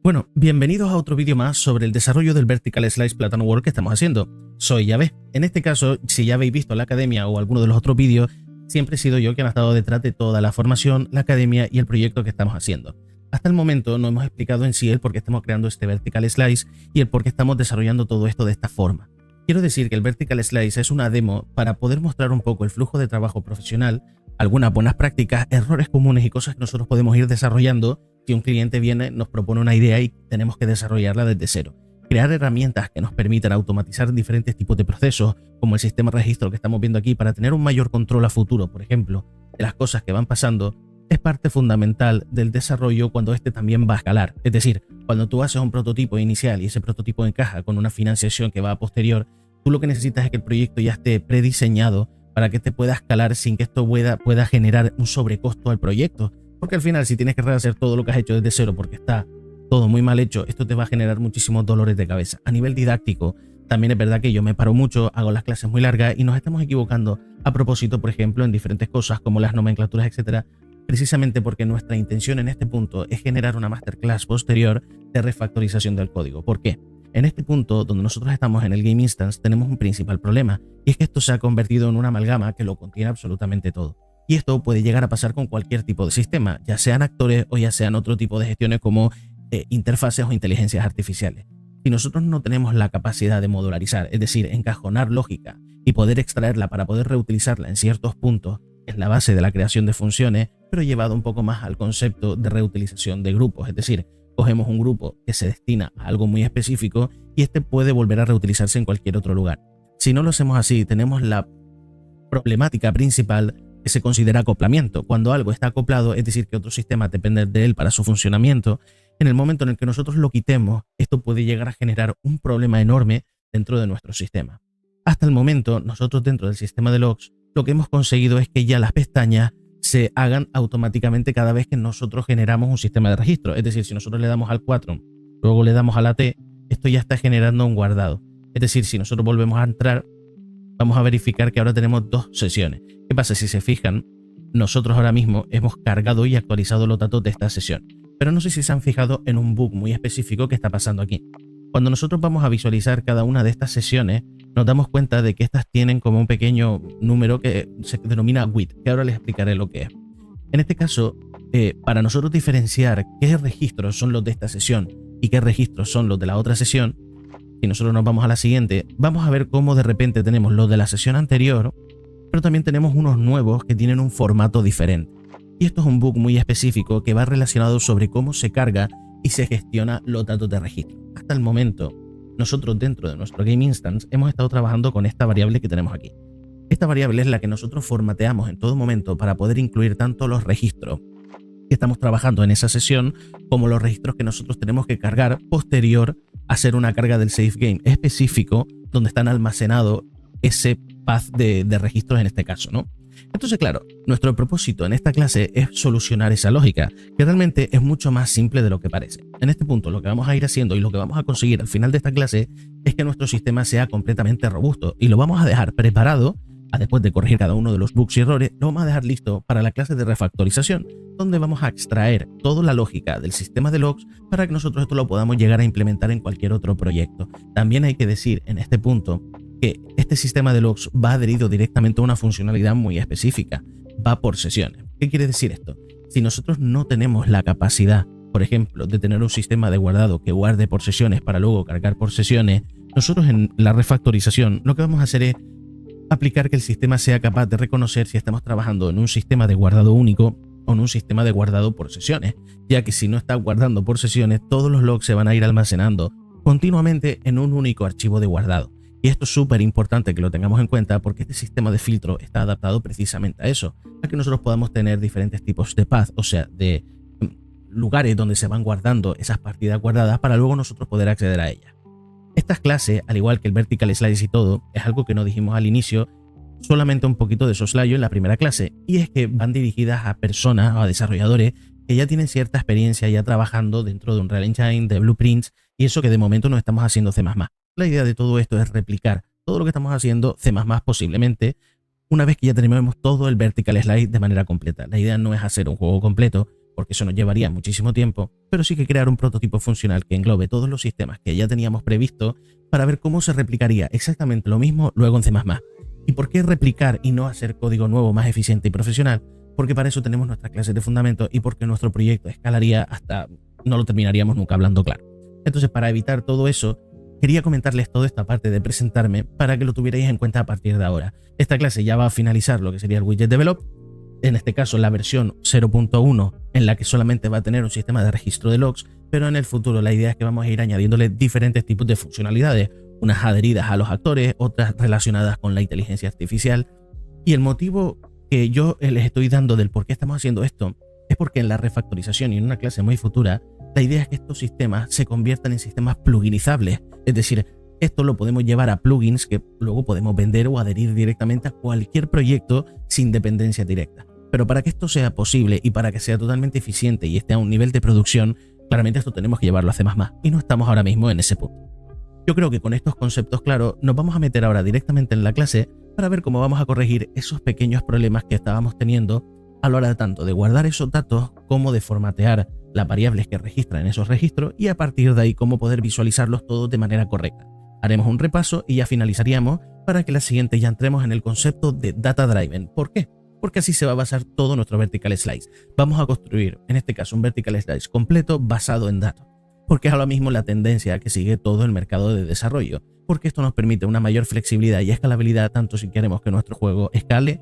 Bueno, bienvenidos a otro vídeo más sobre el desarrollo del Vertical Slice Plátano World que estamos haciendo. Soy Yahvé. En este caso, si ya habéis visto la academia o alguno de los otros vídeos, siempre he sido yo quien ha estado detrás de toda la formación, la academia y el proyecto que estamos haciendo. Hasta el momento no hemos explicado en sí el por qué estamos creando este Vertical Slice y el por qué estamos desarrollando todo esto de esta forma. Quiero decir que el Vertical Slice es una demo para poder mostrar un poco el flujo de trabajo profesional, algunas buenas prácticas, errores comunes y cosas que nosotros podemos ir desarrollando si un cliente viene, nos propone una idea y tenemos que desarrollarla desde cero. Crear herramientas que nos permitan automatizar diferentes tipos de procesos, como el sistema de registro que estamos viendo aquí, para tener un mayor control a futuro, por ejemplo, de las cosas que van pasando, es parte fundamental del desarrollo cuando este también va a escalar. Es decir, cuando tú haces un prototipo inicial y ese prototipo encaja con una financiación que va a posterior, tú lo que necesitas es que el proyecto ya esté prediseñado para que te pueda escalar sin que esto pueda generar un sobrecosto al proyecto. Porque al final, si tienes que rehacer todo lo que has hecho desde cero porque está todo muy mal hecho, esto te va a generar muchísimos dolores de cabeza. A nivel didáctico, también es verdad que yo me paro mucho, hago las clases muy largas y nos estamos equivocando a propósito, por ejemplo, en diferentes cosas como las nomenclaturas, etcétera, precisamente porque nuestra intención en este punto es generar una masterclass posterior de refactorización del código. ¿Por qué? En este punto, donde nosotros estamos en el Game Instance, tenemos un principal problema, y es que esto se ha convertido en una amalgama que lo contiene absolutamente todo. Y esto puede llegar a pasar con cualquier tipo de sistema, ya sean actores o ya sean otro tipo de gestiones como interfaces o inteligencias artificiales. Si nosotros no tenemos la capacidad de modularizar, es decir, encajonar lógica y poder extraerla para poder reutilizarla en ciertos puntos, es la base de la creación de funciones, pero llevado un poco más al concepto de reutilización de grupos. Es decir, cogemos un grupo que se destina a algo muy específico y este puede volver a reutilizarse en cualquier otro lugar. Si no lo hacemos así, tenemos la problemática principal que se considera acoplamiento. Cuando algo está acoplado, es decir, que otro sistema depende de él para su funcionamiento, en el momento en el que nosotros lo quitemos, esto puede llegar a generar un problema enorme dentro de nuestro sistema. Hasta el momento, nosotros dentro del sistema de logs, lo que hemos conseguido es que ya las pestañas se hagan automáticamente cada vez que nosotros generamos un sistema de registro. Es decir, si nosotros le damos al 4, luego le damos a la T, esto ya está generando un guardado. Es decir, si nosotros volvemos a entrar, vamos a verificar que ahora tenemos dos sesiones. ¿Qué pasa? Si se fijan, nosotros ahora mismo hemos cargado y actualizado los datos de esta sesión. Pero no sé si se han fijado en un bug muy específico que está pasando aquí. Cuando nosotros vamos a visualizar cada una de estas sesiones, nos damos cuenta de que estas tienen como un pequeño número que se denomina WIT, que ahora les explicaré lo que es. En este caso, para nosotros diferenciar qué registros son los de esta sesión y qué registros son los de la otra sesión, si nosotros nos vamos a la siguiente, vamos a ver cómo de repente tenemos los de la sesión anterior, pero también tenemos unos nuevos que tienen un formato diferente. Y esto es un bug muy específico que va relacionado sobre cómo se carga y se gestiona los datos de registro. Hasta el momento, nosotros dentro de nuestro Game Instance hemos estado trabajando con esta variable que tenemos aquí. Esta variable es la que nosotros formateamos en todo momento para poder incluir tanto los registros que estamos trabajando en esa sesión como los registros que nosotros tenemos que cargar posterior a hacer una carga del save game específico donde están almacenados ese path de registros en este caso, ¿no? Entonces, claro, nuestro propósito en esta clase es solucionar esa lógica, que realmente es mucho más simple de lo que parece. En este punto, lo que vamos a ir haciendo y lo que vamos a conseguir al final de esta clase es que nuestro sistema sea completamente robusto y lo vamos a dejar preparado, después de corregir cada uno de los bugs y errores, lo vamos a dejar listo para la clase de refactorización, donde vamos a extraer toda la lógica del sistema de logs para que nosotros esto lo podamos llegar a implementar en cualquier otro proyecto. También hay que decir en este punto que este sistema de logs va adherido directamente a una funcionalidad muy específica, va por sesiones. ¿Qué quiere decir esto? Si nosotros no tenemos la capacidad, por ejemplo, de tener un sistema de guardado que guarde por sesiones para luego cargar por sesiones, nosotros en la refactorización lo que vamos a hacer es aplicar que el sistema sea capaz de reconocer si estamos trabajando en un sistema de guardado único o en un sistema de guardado por sesiones, ya que si no está guardando por sesiones, todos los logs se van a ir almacenando continuamente en un único archivo de guardado. Y esto es súper importante que lo tengamos en cuenta porque este sistema de filtro está adaptado precisamente a eso, a que nosotros podamos tener diferentes tipos de path, o sea, de lugares donde se van guardando esas partidas guardadas para luego nosotros poder acceder a ellas. Estas clases, al igual que el Vertical Slice y todo, es algo que no dijimos al inicio, solamente un poquito de soslayo en la primera clase, y es que van dirigidas a personas o a desarrolladores que ya tienen cierta experiencia ya trabajando dentro de Unreal Engine, de Blueprints, y eso que de momento no estamos haciendo C++. La idea de todo esto es replicar todo lo que estamos haciendo C++ posiblemente una vez que ya terminemos todo el Vertical Slice de manera completa. La idea no es hacer un juego completo, porque eso nos llevaría muchísimo tiempo, pero sí que crear un prototipo funcional que englobe todos los sistemas que ya teníamos previsto para ver cómo se replicaría exactamente lo mismo luego en C++. ¿Y por qué replicar y no hacer código nuevo más eficiente y profesional? Porque para eso tenemos nuestras clases de fundamento y porque nuestro proyecto escalaría hasta no lo terminaríamos nunca, hablando claro. Entonces, para evitar todo eso, quería comentarles toda esta parte de presentarme para que lo tuvierais en cuenta a partir de ahora. Esta clase ya va a finalizar lo que sería el widget develop, en este caso la versión 0.1, en la que solamente va a tener un sistema de registro de logs, pero en el futuro la idea es que vamos a ir añadiéndole diferentes tipos de funcionalidades, unas adheridas a los actores, otras relacionadas con la inteligencia artificial. Y el motivo que yo les estoy dando del por qué estamos haciendo esto es porque en la refactorización y en una clase muy futura, la idea es que estos sistemas se conviertan en sistemas pluginizables. Es decir, esto lo podemos llevar a plugins que luego podemos vender o adherir directamente a cualquier proyecto sin dependencia directa. Pero para que esto sea posible y para que sea totalmente eficiente y esté a un nivel de producción, claramente esto tenemos que llevarlo a C++, y no estamos ahora mismo en ese punto. Yo creo que con estos conceptos claros nos vamos a meter ahora directamente en la clase para ver cómo vamos a corregir esos pequeños problemas que estábamos teniendo a la hora de tanto de guardar esos datos como de formatear las variables que registran en esos registros y a partir de ahí cómo poder visualizarlos todos de manera correcta. Haremos un repaso y ya finalizaríamos para que la siguiente ya entremos en el concepto de Data Driven. ¿Por qué? Porque así se va a basar todo nuestro Vertical Slice. Vamos a construir, en este caso, un Vertical Slice completo basado en datos, porque es ahora mismo la tendencia que sigue todo el mercado de desarrollo, porque esto nos permite una mayor flexibilidad y escalabilidad tanto si queremos que nuestro juego escale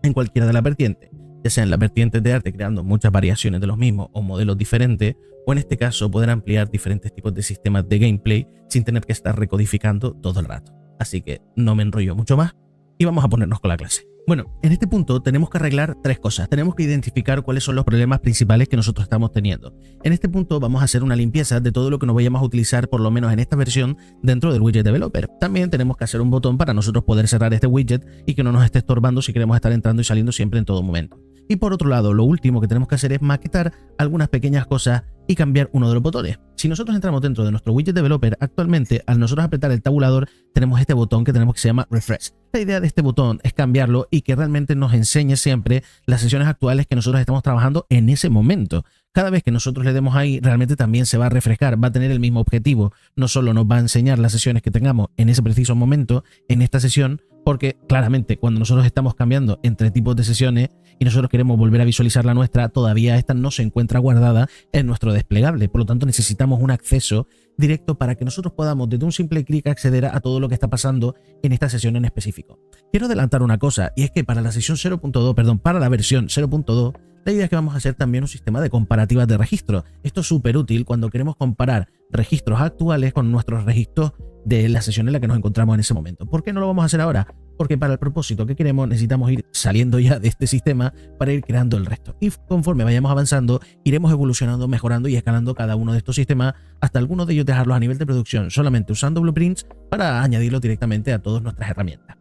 en cualquiera de las vertientes, ya sea en las vertientes de arte creando muchas variaciones de los mismos o modelos diferentes, o en este caso poder ampliar diferentes tipos de sistemas de gameplay sin tener que estar recodificando todo el rato. Así que no me enrollo mucho más y vamos a ponernos con la clase. Bueno, en este punto tenemos que arreglar tres cosas. Tenemos que identificar cuáles son los problemas principales que nosotros estamos teniendo. En este punto vamos a hacer una limpieza de todo lo que nos vayamos a utilizar, por lo menos en esta versión, dentro del widget developer. También tenemos que hacer un botón para nosotros poder cerrar este widget y que no nos esté estorbando si queremos estar entrando y saliendo siempre en todo momento. Y por otro lado, lo último que tenemos que hacer es maquetar algunas pequeñas cosas y cambiar uno de los botones. Si nosotros entramos dentro de nuestro widget developer, actualmente al nosotros apretar el tabulador tenemos este botón que tenemos que se llama Refresh. La idea de este botón es cambiarlo y que realmente nos enseñe siempre las sesiones actuales que nosotros estamos trabajando en ese momento. Cada vez que nosotros le demos ahí, realmente también se va a refrescar, va a tener el mismo objetivo. No solo nos va a enseñar las sesiones que tengamos en ese preciso momento, en esta sesión, porque claramente cuando nosotros estamos cambiando entre tipos de sesiones y nosotros queremos volver a visualizar la nuestra, todavía esta no se encuentra guardada en nuestro desplegable. Por lo tanto, necesitamos un acceso directo para que nosotros podamos desde un simple clic acceder a todo lo que está pasando en esta sesión en específico. Quiero adelantar una cosa, y es que para la sesión 0.2, perdón, para la versión 0.2, la idea es que vamos a hacer también un sistema de comparativas de registro. Esto es súper útil cuando queremos comparar registros actuales con nuestros registros de la sesión en la que nos encontramos en ese momento. ¿Por qué no lo vamos a hacer ahora? Porque para el propósito que queremos necesitamos ir saliendo ya de este sistema para ir creando el resto. Y conforme vayamos avanzando, iremos evolucionando, mejorando y escalando cada uno de estos sistemas hasta algunos de ellos dejarlos a nivel de producción solamente usando blueprints para añadirlos directamente a todas nuestras herramientas.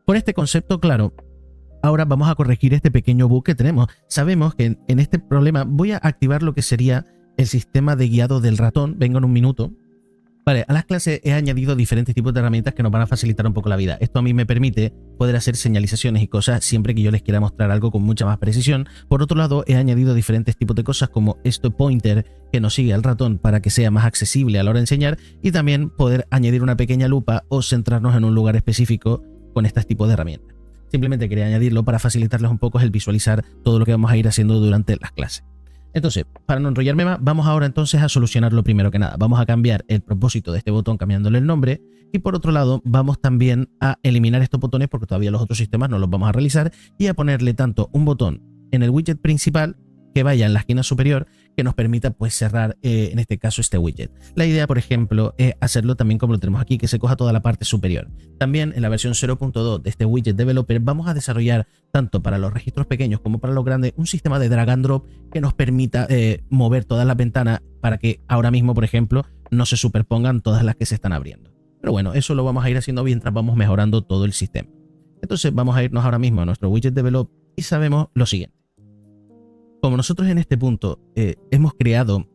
Con este concepto claro, ahora vamos a corregir este pequeño bug que tenemos. Sabemos que en este problema voy a activar lo que sería el sistema de guiado del ratón. Vengo en un minuto. Vale, a las clases he añadido diferentes tipos de herramientas que nos van a facilitar un poco la vida. Esto a mí me permite poder hacer señalizaciones y cosas siempre que yo les quiera mostrar algo con mucha más precisión. Por otro lado, he añadido diferentes tipos de cosas como esto pointer que nos sigue al ratón para que sea más accesible a la hora de enseñar y también poder añadir una pequeña lupa o centrarnos en un lugar específico con este tipo de herramientas. Simplemente quería añadirlo para facilitarles un poco el visualizar todo lo que vamos a ir haciendo durante las clases. Entonces, para no enrollarme más, vamos ahora entonces a solucionarlo primero que nada. Vamos a cambiar el propósito de este botón cambiándole el nombre y por otro lado vamos también a eliminar estos botones porque todavía los otros sistemas no los vamos a realizar y a ponerle tanto un botón en el widget principal que vaya en la esquina superior que nos permita pues cerrar en este caso este widget. La idea, por ejemplo, es hacerlo también como lo tenemos aquí, que se coja toda la parte superior. También en la versión 0.2 de este widget developer vamos a desarrollar tanto para los registros pequeños como para los grandes un sistema de drag and drop que nos permita mover todas las ventanas para que ahora mismo, por ejemplo, no se superpongan todas las que se están abriendo. Pero bueno, eso lo vamos a ir haciendo mientras vamos mejorando todo el sistema. Entonces vamos a irnos ahora mismo a nuestro widget develop y sabemos lo siguiente. Como nosotros en este punto hemos creado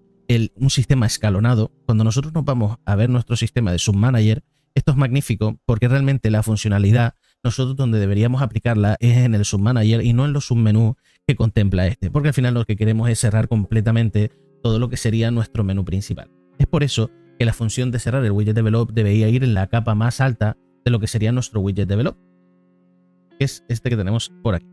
un sistema escalonado, cuando nosotros nos vamos a ver nuestro sistema de submanager, esto es magnífico porque realmente la funcionalidad nosotros donde deberíamos aplicarla es en el submanager y no en los submenús que contempla este, porque al final lo que queremos es cerrar completamente todo lo que sería nuestro menú principal. Es por eso que la función de cerrar el widget develop debería ir en la capa más alta de lo que sería nuestro widget develop, que es este que tenemos por aquí.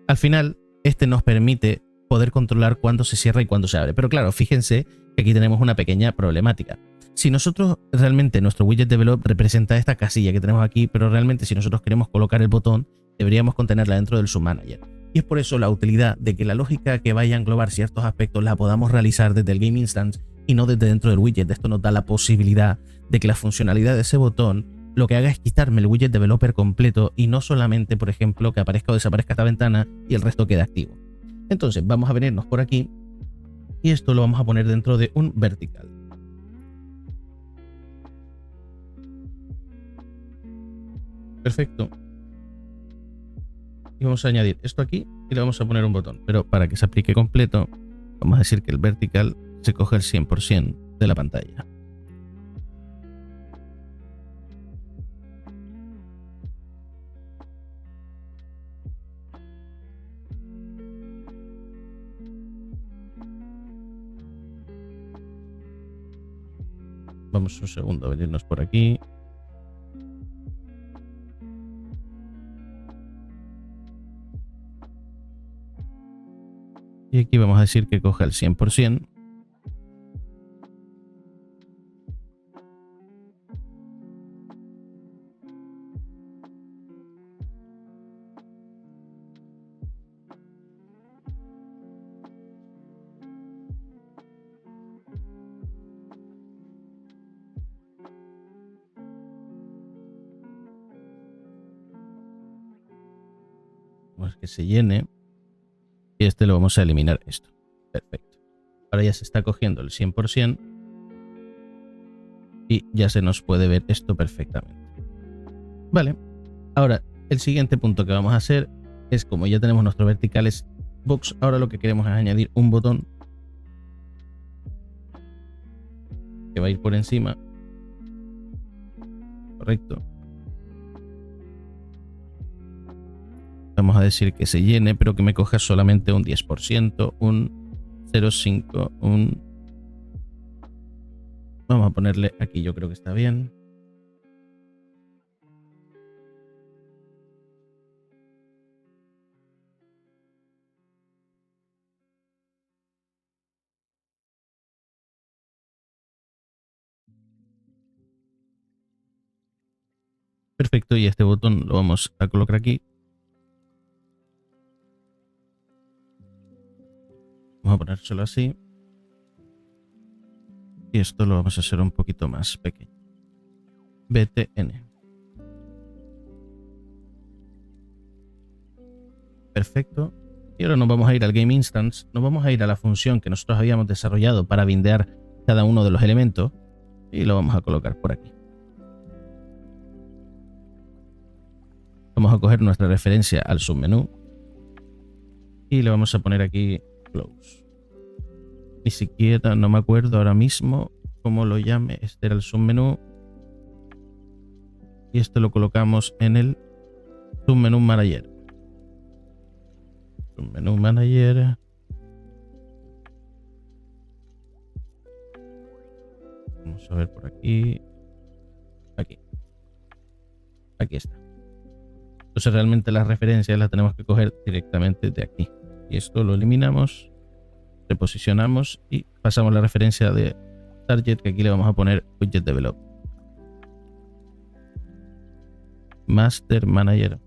Al final, este nos permite poder controlar cuándo se cierra y cuándo se abre. Pero claro, fíjense que aquí tenemos una pequeña problemática. Si nosotros realmente nuestro widget develop representa esta casilla que tenemos aquí, pero realmente si nosotros queremos colocar el botón, deberíamos contenerla dentro del submanager. Y es por eso la utilidad de que la lógica que vaya a englobar ciertos aspectos la podamos realizar desde el Game Instance y no desde dentro del widget. Esto nos da la posibilidad de que la funcionalidad de ese botón lo que haga es quitarme el widget developer completo y no solamente, por ejemplo, que aparezca o desaparezca esta ventana y el resto quede activo. Entonces vamos a venirnos por aquí y esto lo vamos a poner dentro de un vertical. Perfecto. Y vamos a añadir esto aquí y le vamos a poner un botón. Pero para que se aplique completo, vamos a decir que el vertical se coge el 100% de la pantalla. Vamos un segundo a venirnos por aquí. Y aquí vamos a decir que coja el 100%. Vamos a que se llene. Y este lo vamos a eliminar esto. Perfecto. Ahora ya se está cogiendo el 100% y ya se nos puede ver esto perfectamente. Vale. Ahora, el siguiente punto que vamos a hacer es, como ya tenemos nuestro verticales box, ahora lo que queremos es añadir un botón que va a ir por encima. Correcto. Vamos a decir que se llene, pero que me coja solamente un 10%, un 0,5, un... Vamos a ponerle aquí, yo creo que está bien. Perfecto, y este botón lo vamos a colocar aquí. Vamos a ponérselo así. Y esto lo vamos a hacer un poquito más pequeño. BTN. Perfecto. Y ahora nos vamos a ir al Game Instance. Nos vamos a ir a la función que nosotros habíamos desarrollado para bindear cada uno de los elementos. Y lo vamos a colocar por aquí. Vamos a coger nuestra referencia al submenú. Y le vamos a poner aquí Close. Ni siquiera, no me acuerdo ahora mismo cómo lo llame. Este era el submenú. Y esto lo colocamos en el submenú manager. Submenú manager. Vamos a ver por aquí. Aquí. Aquí está. Entonces realmente las referencias las tenemos que coger directamente de aquí. Y esto lo eliminamos. Reposicionamos y pasamos la referencia de target, que aquí le vamos a poner widget develop. Master manager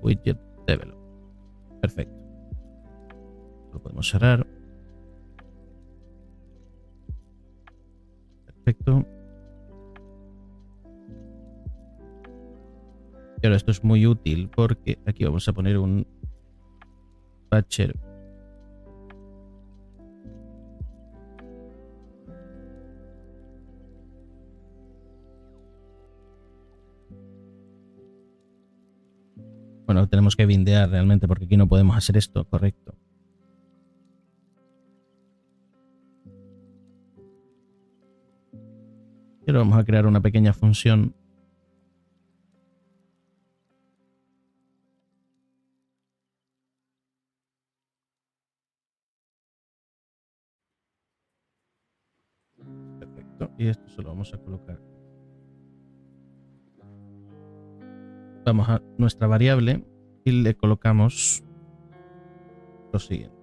widget develop. Perfecto. Lo podemos cerrar. Perfecto. Y ahora esto es muy útil porque aquí vamos a poner un patcher. Bueno, tenemos que bindear realmente porque aquí no podemos hacer esto, correcto. Y ahora vamos a crear una pequeña función Perfecto. Y esto se lo vamos a colocar. Vamos a nuestra variable y le colocamos lo siguiente.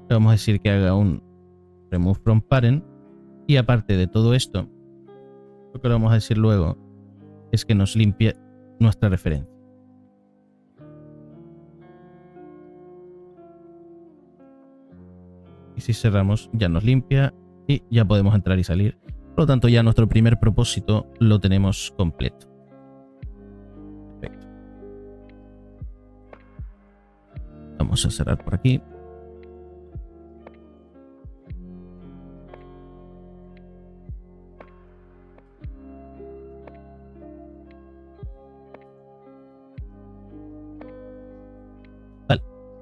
Le vamos a decir que haga un remove from parent, y aparte de todo esto, lo que le vamos a decir luego es que nos limpie nuestra referencia. Y si cerramos, ya nos limpia y ya podemos entrar y salir. Por lo tanto, ya nuestro primer propósito lo tenemos completo. Perfecto. Vamos a cerrar por aquí.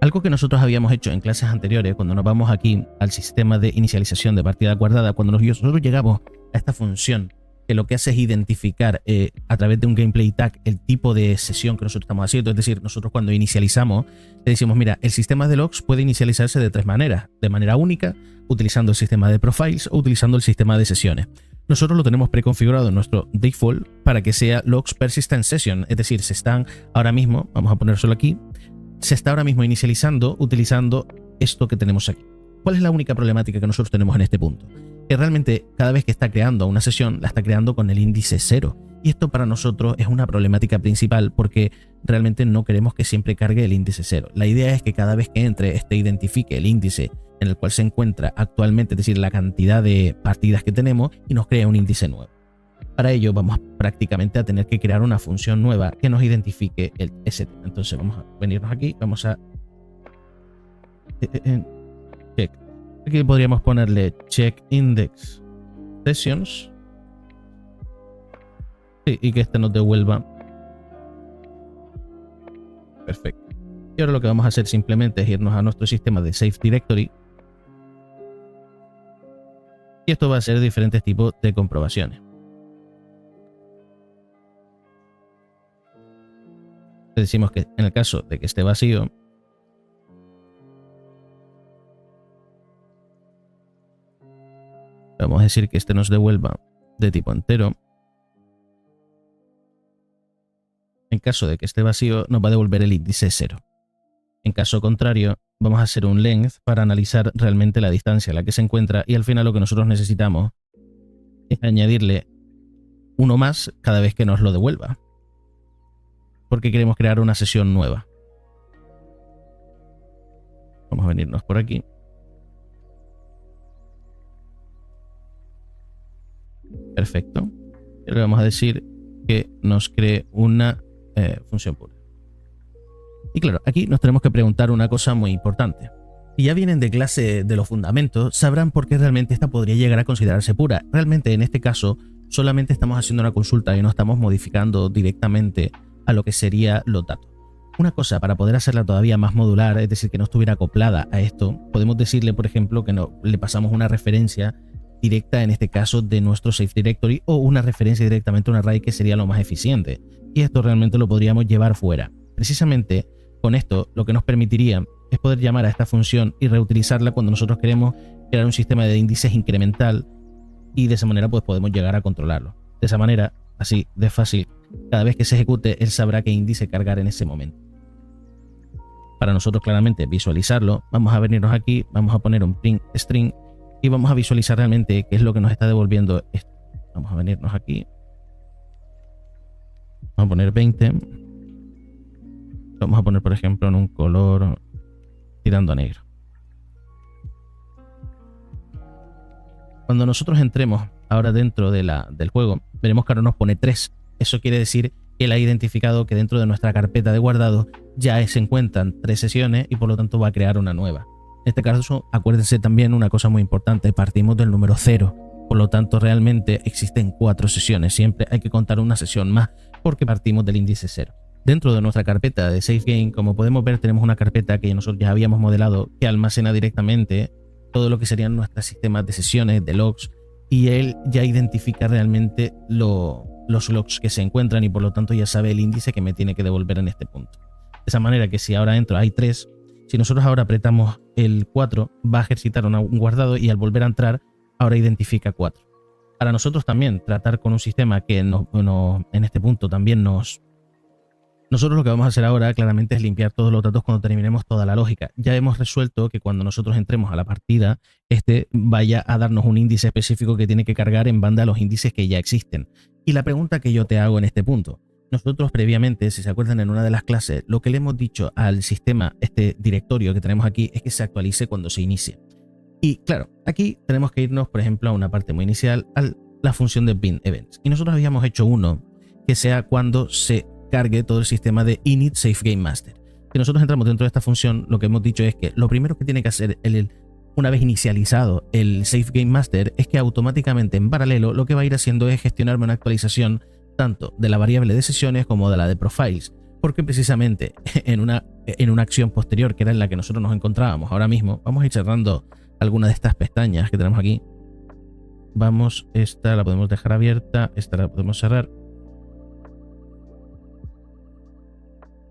Algo que nosotros habíamos hecho en clases anteriores, cuando nos vamos aquí al sistema de inicialización de partida guardada, cuando nosotros llegamos a esta función que lo que hace es identificar a través de un gameplay tag el tipo de sesión que nosotros estamos haciendo. Es decir, nosotros cuando inicializamos le decimos, mira, el sistema de logs puede inicializarse de tres maneras: de manera única, utilizando el sistema de profiles o utilizando el sistema de sesiones. Nosotros lo tenemos preconfigurado en nuestro default para que sea logs persistent session, es decir, se están ahora mismo, vamos a ponérselo aquí, se está ahora mismo inicializando utilizando esto que tenemos aquí. ¿Cuál es la única problemática que nosotros tenemos en este punto? Que realmente cada vez que está creando una sesión la está creando con el índice 0, y esto para nosotros es una problemática principal porque realmente no queremos que siempre cargue el índice 0. La idea es que cada vez que entre identifique el índice en el cual se encuentra actualmente, es decir, la cantidad de partidas que tenemos, y nos crea un índice nuevo. Para ello vamos prácticamente a tener que crear una función nueva que nos identifique ese tema. Entonces vamos a venirnos aquí, vamos a check. Aquí podríamos ponerle check index sessions, y que este nos devuelva. Perfecto. Y ahora lo que vamos a hacer simplemente es irnos a nuestro sistema de Save Directory, y esto va a ser diferentes tipos de comprobaciones. Le decimos que en el caso de que esté vacío, vamos a decir que este nos devuelva de tipo entero. En caso de que esté vacío, nos va a devolver el índice 0. En caso contrario, vamos a hacer un length para analizar realmente la distancia a la que se encuentra, y al final lo que nosotros necesitamos es añadirle uno más cada vez que nos lo devuelva, porque queremos crear una sesión nueva. Vamos a venirnos por aquí. Perfecto. Y le vamos a decir que nos cree una función pura. Y claro, aquí nos tenemos que preguntar una cosa muy importante. Si ya vienen de clase de los fundamentos, sabrán por qué realmente esta podría llegar a considerarse pura. Realmente en este caso solamente estamos haciendo una consulta y no estamos modificando directamente a lo que sería los datos. Una cosa, para poder hacerla todavía más modular, es decir, que no estuviera acoplada a esto, podemos decirle, por ejemplo, que le pasamos una referencia directa, en este caso, de nuestro Save Directory, o una referencia directamente a un array, que sería lo más eficiente. Y esto realmente lo podríamos llevar fuera. Precisamente con esto lo que nos permitiría es poder llamar a esta función y reutilizarla cuando nosotros queremos crear un sistema de índices incremental, y de esa manera pues podemos llegar a controlarlo. De esa manera, así de fácil, cada vez que se ejecute, él sabrá qué índice cargar en ese momento. Para nosotros claramente visualizarlo, vamos a venirnos aquí, vamos a poner un print string y vamos a visualizar realmente qué es lo que nos está devolviendo esto. Vamos a venirnos aquí, vamos a poner 20, vamos a poner por ejemplo en un color tirando a negro. Cuando nosotros entremos ahora dentro de del juego, veremos que ahora nos pone 3. Eso quiere decir que él ha identificado que dentro de nuestra carpeta de guardado ya se encuentran 3 sesiones, y por lo tanto va a crear una nueva. En este caso, acuérdense también una cosa muy importante: partimos del número 0. Por lo tanto, realmente existen 4 sesiones. Siempre hay que contar una sesión más porque partimos del índice 0. Dentro de nuestra carpeta de Save Game, como podemos ver, tenemos una carpeta que nosotros ya habíamos modelado, que almacena directamente todo lo que serían nuestros sistemas de sesiones, de logs, y él ya identifica realmente los logs que se encuentran, y por lo tanto ya sabe el índice que me tiene que devolver en este punto. De esa manera que si ahora entro hay 3, Si nosotros ahora apretamos el 4, va a ejercitar un guardado y al volver a entrar, ahora identifica 4. Para nosotros también, tratar con un sistema que en este punto también Nosotros lo que vamos a hacer ahora claramente es limpiar todos los datos cuando terminemos toda la lógica. Ya hemos resuelto que cuando nosotros entremos a la partida, vaya a darnos un índice específico que tiene que cargar en banda a los índices que ya existen. Y la pregunta que yo te hago en este punto, nosotros previamente, si se acuerdan en una de las clases, lo que le hemos dicho al sistema, este directorio que tenemos aquí, es que se actualice cuando se inicie. Y claro, aquí tenemos que irnos, por ejemplo, a una parte muy inicial, a la función de bin events. Y nosotros habíamos hecho uno que sea cuando se cargue todo el sistema de init safe game master. Si nosotros entramos dentro de esta función, lo que hemos dicho es que lo primero que tiene que hacer una vez inicializado el safe game master es que automáticamente en paralelo lo que va a ir haciendo es gestionarme una actualización tanto de la variable de sesiones como de la de profiles, porque precisamente en una acción posterior, que era en la que nosotros nos encontrábamos ahora mismo, vamos a ir cerrando alguna de estas pestañas que tenemos aquí. Esta la podemos dejar abierta, esta la podemos cerrar.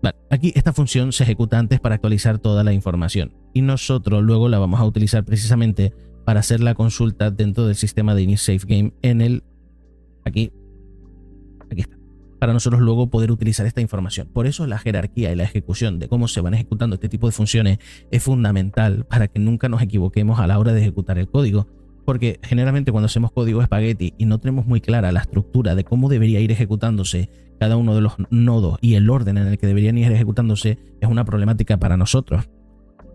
Vale, aquí esta función se ejecuta antes para actualizar toda la información y nosotros luego la vamos a utilizar precisamente para hacer la consulta dentro del sistema de init safe game aquí está, para nosotros luego poder utilizar esta información. Por eso la jerarquía y la ejecución de cómo se van ejecutando este tipo de funciones es fundamental para que nunca nos equivoquemos a la hora de ejecutar el código, porque generalmente cuando hacemos código espagueti y no tenemos muy clara la estructura de cómo debería ir ejecutándose cada uno de los nodos y el orden en el que deberían ir ejecutándose, es una problemática para nosotros.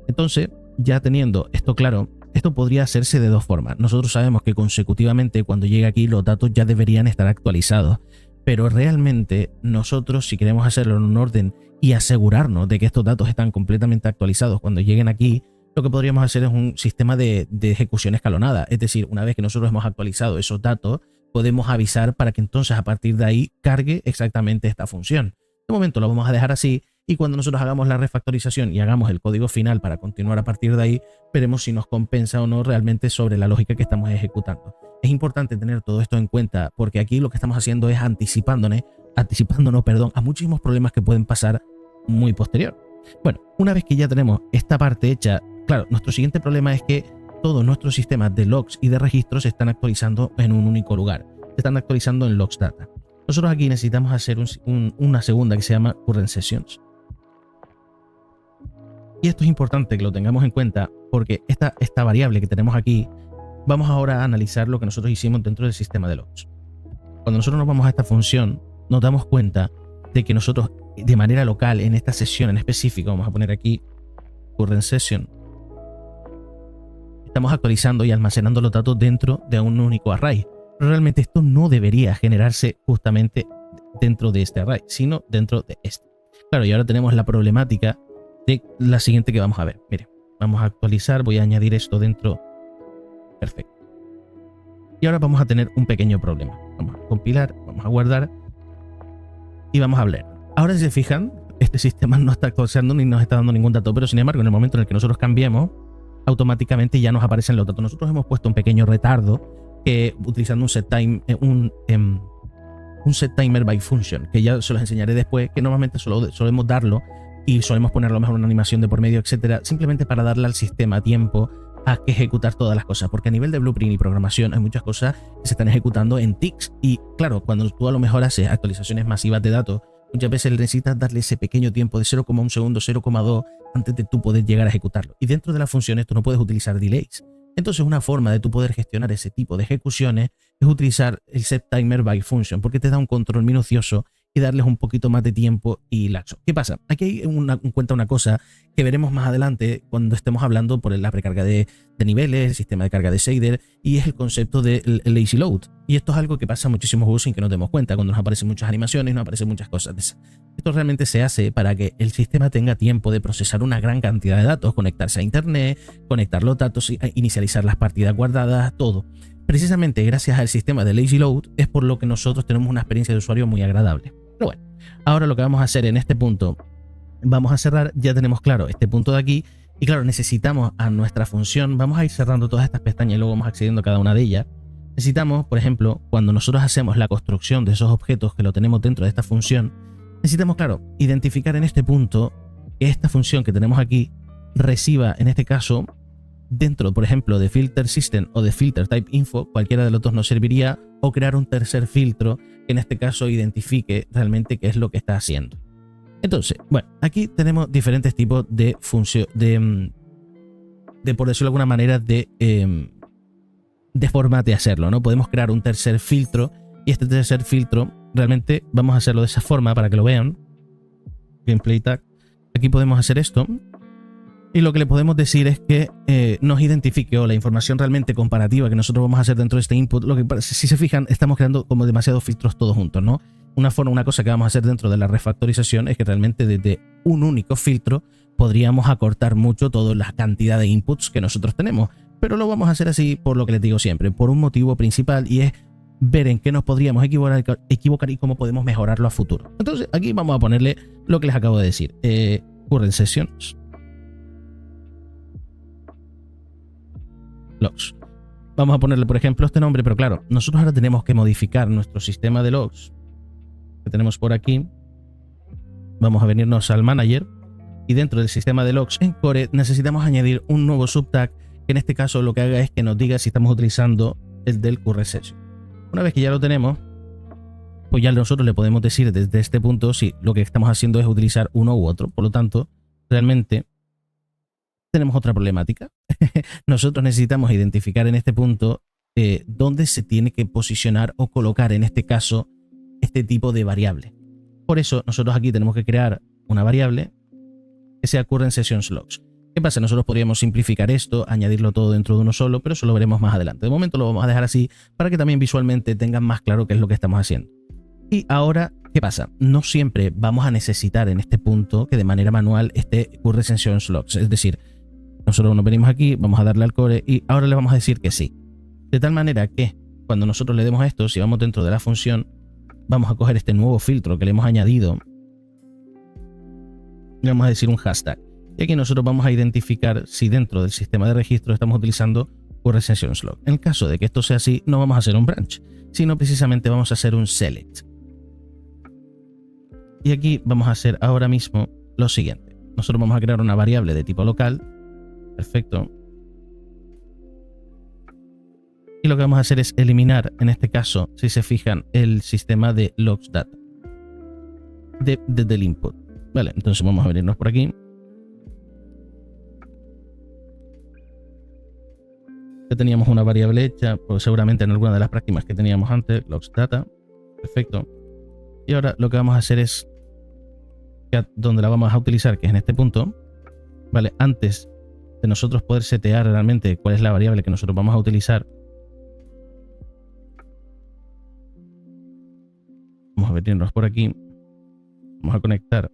Entonces, ya teniendo esto claro, esto podría hacerse de dos formas. Nosotros sabemos que consecutivamente cuando llegue aquí los datos ya deberían estar actualizados, pero realmente nosotros, si queremos hacerlo en un orden y asegurarnos de que estos datos están completamente actualizados cuando lleguen aquí, lo que podríamos hacer es un sistema de ejecución escalonada. Es decir, una vez que nosotros hemos actualizado esos datos, podemos avisar para que entonces a partir de ahí cargue exactamente esta función. De momento lo vamos a dejar así y cuando nosotros hagamos la refactorización y hagamos el código final para continuar a partir de ahí, veremos si nos compensa o no realmente sobre la lógica que estamos ejecutando. Es importante tener todo esto en cuenta porque aquí lo que estamos haciendo es anticipándonos, a muchísimos problemas que pueden pasar muy posterior. Bueno, una vez que ya tenemos esta parte hecha, claro, nuestro siguiente problema es que todos nuestros sistemas de logs y de registros se están actualizando en un único lugar. Se están actualizando en logs data. Nosotros aquí necesitamos hacer una segunda que se llama current sessions. Y esto es importante que lo tengamos en cuenta porque esta variable que tenemos aquí, vamos ahora a analizar lo que nosotros hicimos dentro del sistema de logs. Cuando nosotros nos vamos a esta función, nos damos cuenta de que nosotros de manera local en esta sesión en específico, vamos a poner aquí current session, estamos actualizando y almacenando los datos dentro de un único array. Pero realmente esto no debería generarse justamente dentro de este array, sino dentro de este. Claro, y ahora tenemos la problemática de la siguiente que vamos a ver. Mire, vamos a actualizar, voy a añadir esto dentro. Perfecto. Y ahora vamos a tener un pequeño problema. Vamos a compilar, vamos a guardar y vamos a hablar. Ahora, si se fijan, este sistema no está actualizando ni nos está dando ningún dato, pero sin embargo, en el momento en el que nosotros cambiemos, automáticamente ya nos aparecen los datos. Nosotros hemos puesto un pequeño retardo utilizando un set timer by function, que ya se los enseñaré después, que normalmente solemos darlo y solemos ponerlo mejor una animación de por medio, etcétera, simplemente para darle al sistema tiempo a que ejecutar todas las cosas, porque a nivel de blueprint y programación hay muchas cosas que se están ejecutando en ticks y claro, cuando tú a lo mejor haces actualizaciones masivas de datos, muchas veces necesitas darle ese pequeño tiempo de 0,1 segundo, 0,2 antes de tú poder llegar a ejecutarlo. Y dentro de las funciones tú no puedes utilizar delays. Entonces una forma de tú poder gestionar ese tipo de ejecuciones es utilizar el set timer by function, porque te da un control minucioso y darles un poquito más de tiempo y laxo. ¿Qué pasa? Aquí hay en cuenta una cosa que veremos más adelante cuando estemos hablando por la precarga de niveles, el sistema de carga de shader, y es el concepto del lazy load. Y esto es algo que pasa en muchísimos juegos sin que nos demos cuenta, cuando nos aparecen muchas animaciones, nos aparecen muchas cosas de esas. Esto realmente se hace para que el sistema tenga tiempo de procesar una gran cantidad de datos, conectarse a internet, conectar los datos, inicializar las partidas guardadas, todo. Precisamente gracias al sistema de lazy load es por lo que nosotros tenemos una experiencia de usuario muy agradable. Pero bueno, ahora lo que vamos a hacer en este punto, vamos a cerrar, ya tenemos claro este punto de aquí y claro, necesitamos a nuestra función, vamos a ir cerrando todas estas pestañas y luego vamos accediendo a cada una de ellas. Necesitamos, por ejemplo, cuando nosotros hacemos la construcción de esos objetos que lo tenemos dentro de esta función, necesitamos, claro, identificar en este punto que esta función que tenemos aquí reciba, en este caso, dentro, por ejemplo, de filter system o de filter type info, cualquiera de los dos nos serviría, o crear un tercer filtro que en este caso identifique realmente qué es lo que está haciendo. Entonces, bueno, aquí tenemos diferentes tipos de función, por decirlo de alguna manera, de forma de hacerlo, ¿no? Podemos crear un tercer filtro y este tercer filtro realmente vamos a hacerlo de esa forma para que lo vean. Gameplay tag. Aquí podemos hacer esto. Y lo que le podemos decir es que nos identifique o la información realmente comparativa que nosotros vamos a hacer dentro de este input. Lo que, si se fijan, estamos creando como demasiados filtros todos juntos, ¿no? Una cosa que vamos a hacer dentro de la refactorización es que realmente desde un único filtro podríamos acortar mucho toda la cantidad de inputs que nosotros tenemos. Pero lo vamos a hacer así por lo que les digo siempre, por un motivo principal, y es ver en qué nos podríamos equivocar y cómo podemos mejorarlo a futuro. Entonces aquí vamos a ponerle lo que les acabo de decir. Current sessions. Logs. Vamos a ponerle, por ejemplo, este nombre, pero claro, nosotros ahora tenemos que modificar nuestro sistema de logs que tenemos por aquí. Vamos a venirnos al manager y dentro del sistema de logs en Core necesitamos añadir un nuevo subtag que en este caso lo que haga es que nos diga si estamos utilizando el del current session. Una vez que ya lo tenemos, pues ya nosotros le podemos decir desde este punto si lo que estamos haciendo es utilizar uno u otro. Por lo tanto, realmente tenemos otra problemática. Nosotros necesitamos identificar en este punto dónde se tiene que posicionar o colocar en este caso este tipo de variable. Por eso nosotros aquí tenemos que crear una variable que sea current sessions logs. ¿Qué pasa? Nosotros podríamos simplificar esto, añadirlo todo dentro de uno solo, pero eso lo veremos más adelante. De momento lo vamos a dejar así para que también visualmente tengan más claro qué es lo que estamos haciendo. Y ahora, ¿qué pasa? No siempre vamos a necesitar en este punto que de manera manual esté current sessions logs. Es decir, nosotros nos venimos aquí, vamos a darle al core y ahora le vamos a decir que sí. De tal manera que cuando nosotros le demos esto, si vamos dentro de la función, vamos a coger este nuevo filtro que le hemos añadido. Le vamos a decir un hashtag. Y aquí nosotros vamos a identificar si dentro del sistema de registro estamos utilizando current sessions log. En el caso de que esto sea así, no vamos a hacer un branch, sino precisamente vamos a hacer un select. Y aquí vamos a hacer ahora mismo lo siguiente. Nosotros vamos a crear una variable de tipo local. Perfecto. Y lo que vamos a hacer es eliminar, en este caso, si se fijan, el sistema de logs data desde el input. Vale, entonces vamos a venirnos por aquí. Ya teníamos una variable hecha, pues seguramente en alguna de las prácticas que teníamos antes, logs data. Perfecto. Y ahora lo que vamos a hacer es que donde la vamos a utilizar, que es en este punto, vale, antes de nosotros poder setear realmente cuál es la variable que nosotros vamos a utilizar, vamos a venirnos por aquí, vamos a conectar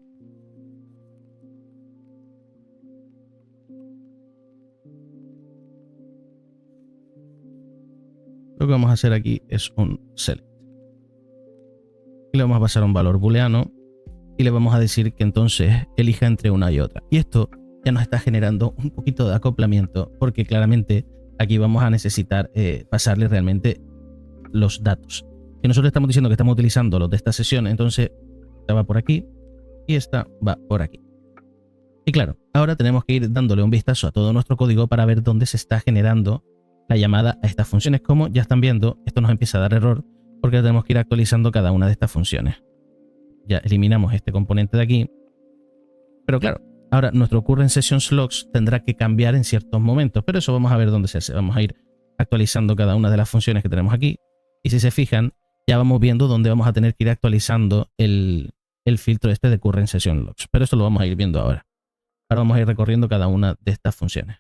lo que vamos a hacer aquí es un select y le vamos a pasar un valor booleano y le vamos a decir que entonces elija entre una y otra, y esto ya nos está generando un poquito de acoplamiento porque claramente aquí vamos a necesitar pasarle realmente los datos. Si nosotros estamos diciendo que estamos utilizando los de esta sesión, entonces esta va por aquí y esta va por aquí. Y claro, ahora tenemos que ir dándole un vistazo a todo nuestro código para ver dónde se está generando la llamada a estas funciones. Como ya están viendo, esto nos empieza a dar error porque tenemos que ir actualizando cada una de estas funciones. Ya eliminamos este componente de aquí, pero claro, ahora nuestro current sessions logs tendrá que cambiar en ciertos momentos, pero eso vamos a ver dónde se hace. Vamos a ir actualizando cada una de las funciones que tenemos aquí y si se fijan, ya vamos viendo dónde vamos a tener que ir actualizando el filtro este de current session logs, pero esto lo vamos a ir viendo ahora. Ahora vamos a ir recorriendo cada una de estas funciones.